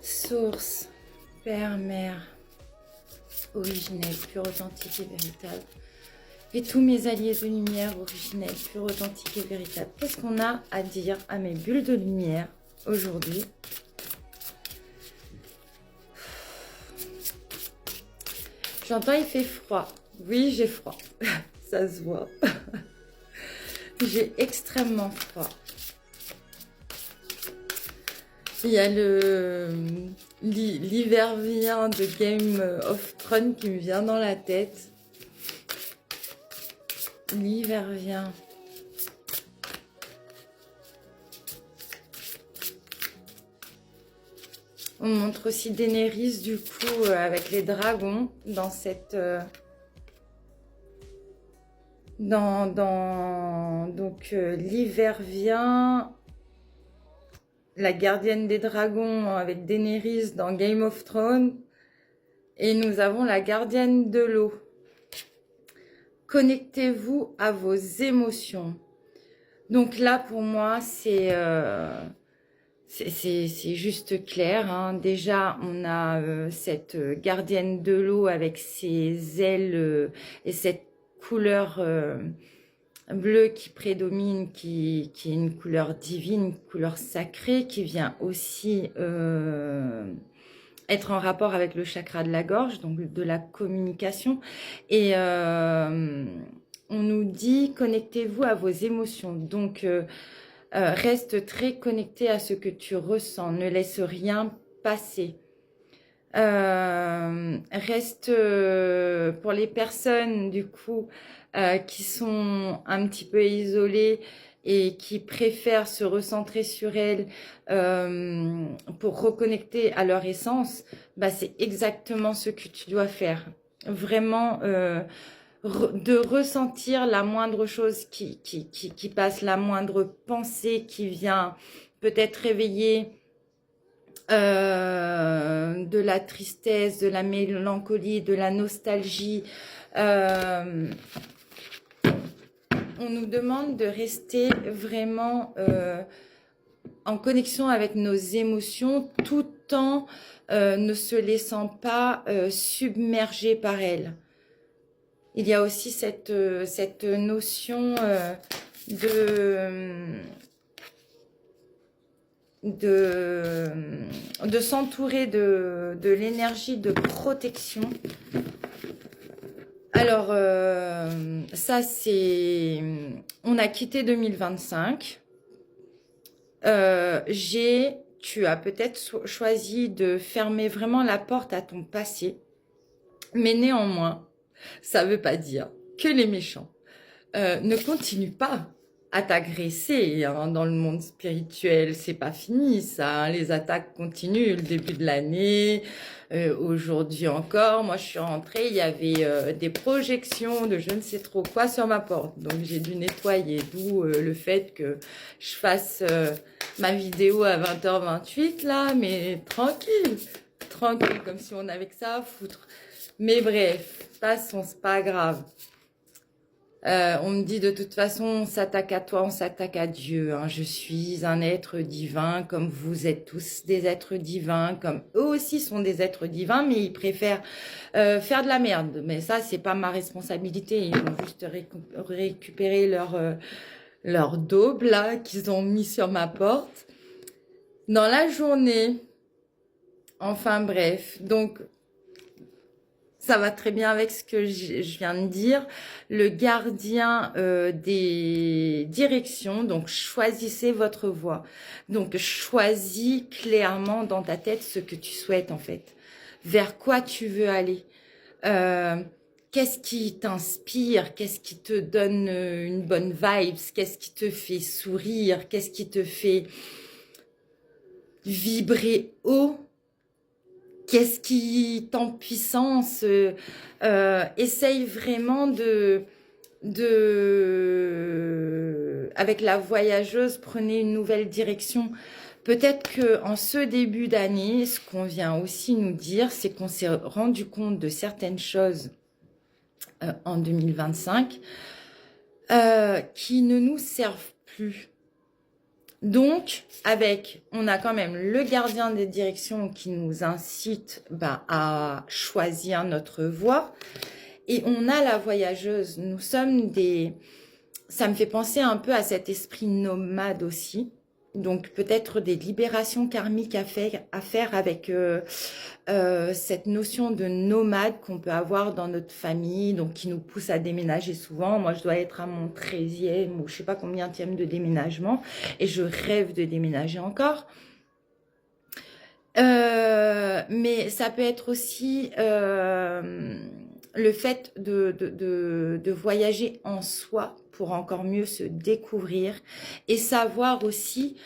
Source, Père, Mère, originelle, pure, authentique et véritable. Et tous mes alliés de lumière, originels, pure, authentique et véritable. Qu'est-ce qu'on a à dire à mes bulles de lumière aujourd'hui? J'entends, il fait froid. Oui, j'ai froid. Ça se voit. J'ai extrêmement froid. Il y a l'hiver vient de Game of Thrones qui me vient dans la tête. L'hiver vient. On montre aussi Daenerys du coup avec les dragons dans cette... donc l'hiver vient, la gardienne des dragons avec Daenerys dans Game of Thrones, et nous avons la gardienne de l'eau. Connectez-vous à vos émotions. Donc là pour moi c'est juste clair, hein. Déjà on a cette gardienne de l'eau avec ses ailes et cette couleur bleue qui prédomine, qui est une couleur divine, une couleur sacrée, qui vient aussi être en rapport avec le chakra de la gorge, donc de la communication. Et on nous dit, connectez-vous à vos émotions. Donc, reste très connecté à ce que tu ressens. Ne laisse rien passer. Reste pour les personnes du coup qui sont un petit peu isolées et qui préfèrent se recentrer sur elles pour reconnecter à leur essence, bah, c'est exactement ce que tu dois faire. Vraiment de ressentir la moindre chose qui passe, la moindre pensée qui vient peut-être réveiller de la tristesse, de la mélancolie, de la nostalgie. On nous demande de rester vraiment en connexion avec nos émotions tout en ne se laissant pas submerger par elles. Il y a aussi cette notion de s'entourer de l'énergie de protection. Alors, ça c'est... On a quitté 2025. Tu as peut-être choisi de fermer vraiment la porte à ton passé. Mais néanmoins, ça ne veut pas dire que les méchants ne continuent pas à t'agresser, hein, dans le monde spirituel. C'est pas fini, ça, hein. Les attaques continuent, le début de l'année, aujourd'hui encore. Moi, je suis rentrée, il y avait des projections de je ne sais trop quoi sur ma porte. Donc, j'ai dû nettoyer, d'où le fait que je fasse ma vidéo à 20h28, là, mais tranquille, tranquille, comme si on avait que ça à foutre. Mais bref, passons, c'est pas grave. On me dit de toute façon, on s'attaque à toi, on s'attaque à Dieu. Hein. Je suis un être divin, comme vous êtes tous des êtres divins, comme eux aussi sont des êtres divins, mais ils préfèrent faire de la merde. Mais ça, c'est pas ma responsabilité. Ils vont juste récupérer leur daube là qu'ils ont mis sur ma porte dans la journée. Enfin bref, donc ça va très bien avec ce que je viens de dire. Le gardien des directions, donc choisissez votre voie. Donc choisis clairement dans ta tête ce que tu souhaites en fait. Vers quoi tu veux aller. Qu'est-ce qui t'inspire? Qu'est-ce qui te donne une bonne vibe? Qu'est-ce qui te fait sourire? Qu'est-ce qui te fait vibrer haut? Qu'est-ce qui t'empuissance? Essaye vraiment avec la voyageuse, prenez une nouvelle direction. Peut-être qu'en ce début d'année, ce qu'on vient aussi nous dire, c'est qu'on s'est rendu compte de certaines choses en 2025 qui ne nous servent plus. Donc, on a quand même le gardien des directions qui nous incite à choisir notre voie. Et on a la voyageuse. Nous sommes ça me fait penser un peu à cet esprit nomade aussi. Donc, peut-être des libérations karmiques à faire avec cette notion de nomade qu'on peut avoir dans notre famille, donc qui nous pousse à déménager souvent. Moi, je dois être à mon 13e ou je sais pas combienième de déménagement et je rêve de déménager encore. Mais ça peut être aussi le fait de voyager en soi pour encore mieux se découvrir et savoir aussi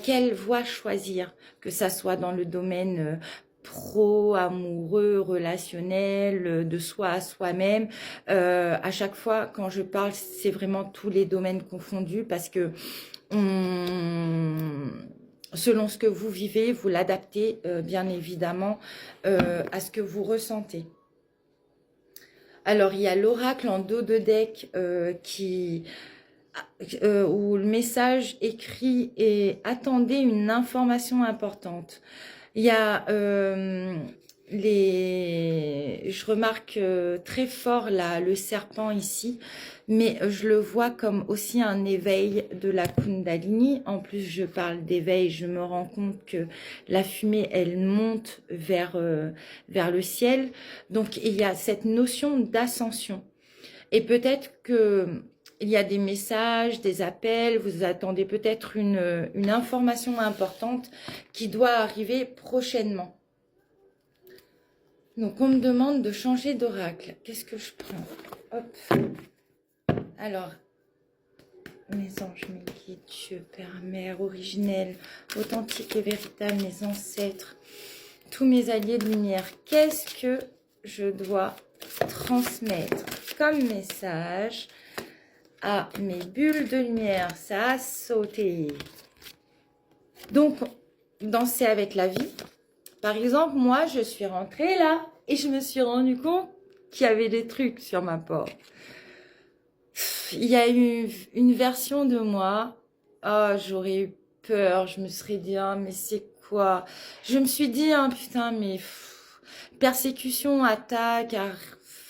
quelle voie choisir, que ça soit dans le domaine pro, amoureux, relationnel, de soi à soi-même. À chaque fois, quand je parle, c'est vraiment tous les domaines confondus parce que selon ce que vous vivez, vous l'adaptez bien évidemment à ce que vous ressentez. Alors, il y a l'oracle en dos de deck où le message écrit est « Attendez une information importante ». Il y a je remarque très fort le serpent ici, mais je le vois comme aussi un éveil de la Kundalini. En plus, je parle d'éveil, je me rends compte que la fumée, elle monte vers le ciel. Donc, il y a cette notion d'ascension. Et peut-être il y a des messages, des appels, vous attendez peut-être une information importante qui doit arriver prochainement. Donc, on me demande de changer d'oracle. Qu'est-ce que je prends? Hop. Alors, mes anges, mes guides, Dieu, Père, Mère, originel, authentique et véritable, mes ancêtres, tous mes alliés de lumière, qu'est-ce que je dois transmettre comme message à mes bulles de lumière? Ça a sauté. Donc, danser avec la vie. Par exemple, moi, je suis rentrée là et je me suis rendu compte qu'il y avait des trucs sur ma porte. Il y a eu une version de moi. Oh, j'aurais eu peur. Je me serais dit, ah, mais c'est quoi? Je me suis dit, ah, putain, mais persécution, attaque,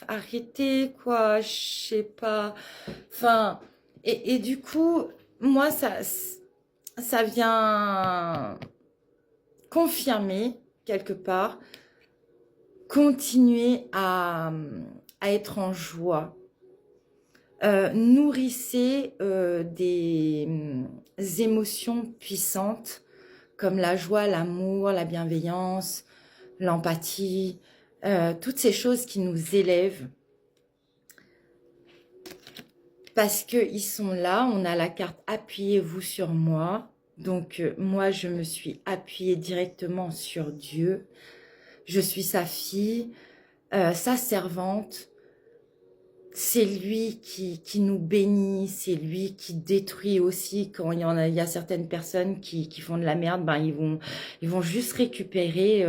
arrêtez, quoi, je sais pas. Enfin, et du coup, moi, ça vient confirmer quelque part, continuer à être en joie. Nourrissez des émotions puissantes comme la joie, l'amour, la bienveillance, l'empathie, toutes ces choses qui nous élèvent. Parce qu'ils sont là, on a la carte « Appuyez-vous sur moi ». Donc, moi, je me suis appuyée directement sur Dieu. Je suis sa fille, sa servante. C'est lui qui nous bénit, c'est lui qui détruit aussi. Quand il y a certaines personnes qui font de la merde, ils vont juste récupérer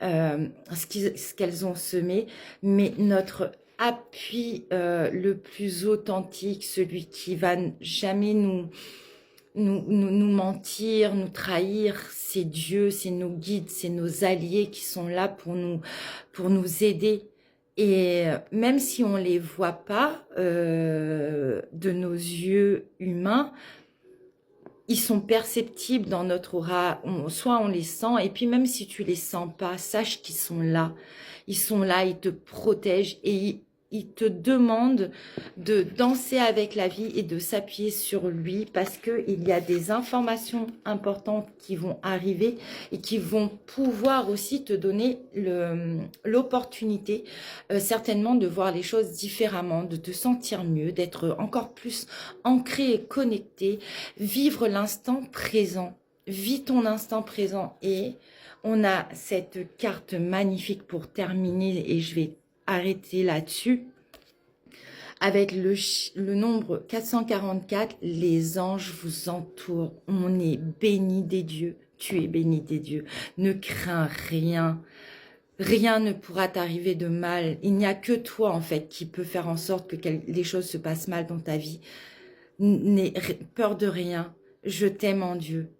ce qu'elles ont semé. Mais notre appui le plus authentique, celui qui va jamais nous mentir, nous trahir, c'est Dieu, c'est nos guides, c'est nos alliés qui sont là pour nous aider. Et même si on les voit pas de nos yeux humains, ils sont perceptibles dans notre aura. Soit on les sent, et puis même si tu les sens pas, sache qu'ils sont là. Ils sont là, ils te protègent et il te demande de danser avec la vie et de s'appuyer sur lui parce qu'il y a des informations importantes qui vont arriver et qui vont pouvoir aussi te donner l'opportunité certainement de voir les choses différemment, de te sentir mieux, d'être encore plus ancré et connecté, vivre l'instant présent. Vis ton instant présent et on a cette carte magnifique pour terminer et je vais arrêter là-dessus. Avec le nombre 444, les anges vous entourent. On est béni des dieux. Tu es béni des dieux. Ne crains rien. Rien ne pourra t'arriver de mal. Il n'y a que toi, en fait, qui peut faire en sorte que les choses se passent mal dans ta vie. N'aie peur de rien. je t'aime en Dieu.